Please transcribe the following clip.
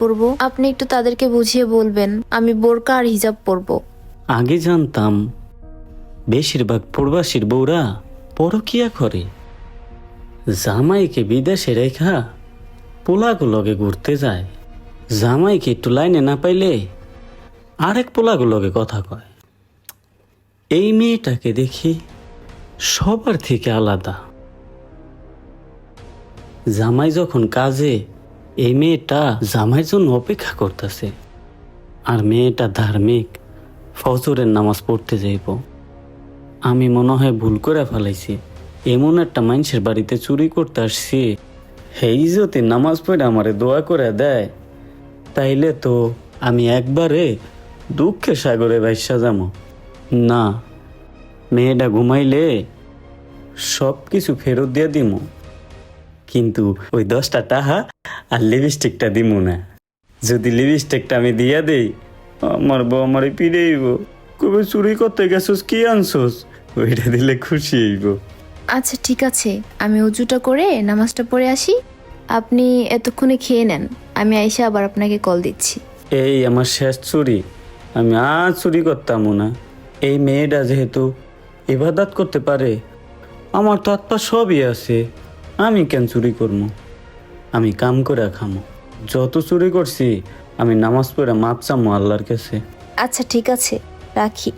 পরবো, আপনি একটু তাদেরকে বুঝিয়ে বলবেন আমি বোরকা আর হিজাব পরবো। আগে জানতাম বেশিরভাগ প্রবাসীর বউরা পরকিয়া করে, জামাইকে বিদেশে রেখা পোলাগুলোকে ঘুরতে যায়, জামাইকে একটু লাইনে না পাইলে আরেক পোলাগুলোকে কথা কয়। এই মেয়েটাকে দেখি সবার থেকে আলাদা। জামাই যখন কাজে, এই মেয়েটা জামাইয়ের জন্য অপেক্ষা করতেছে, আর মেয়েটা ধার্মিক, ফজরের নামাজ পড়তে যাইব। আমি মনে হয় ভুল করে ফেলাইছি, এমন একটা মানুষের বাড়িতে চুরি করতে আসছি, হেই যদি নামাজ পড়ে আমারে দোয়া করে দেয়, তাইলে তো আমি একবারে দুঃখের সাগরে ভাইসা যাবো। না, মেয়েটা ঘুমাইলে সব কিছু ফেরত দিয়ে দিমু, কিন্তু ওই 10টা টাকা আর লিপস্টিকটা দিমু না। যদি লিপস্টিকটা আমি দিয়া দেই, আমার বউ আমার পিড়েইব, কবে চুরি করতে গেছোস, কি আনছোস, ওইটা দিলে খুশি হইব। আচ্ছা ঠিক আছে, আমি উজুটা করে নামাজটা পড়ে আসি, আপনি এতক্ষণে খেয়ে নেন, আমি আইসা আবার আপনাকে কল দিচ্ছি। এই আমার শেষ চুরি, আমি আর চুরি করতাম না। এই মেয়েটা যেহেতু ইবাদত করতে পারে, আমার তো হাত পা সবই আছে, আমি কেন চুরি করবো? আমি কাম করে খামো, যত চুরি করছি আমি নামাজ পড়ে মাপ চামো আল্লাহর কাছে। আচ্ছা ঠিক আছে, রাখি।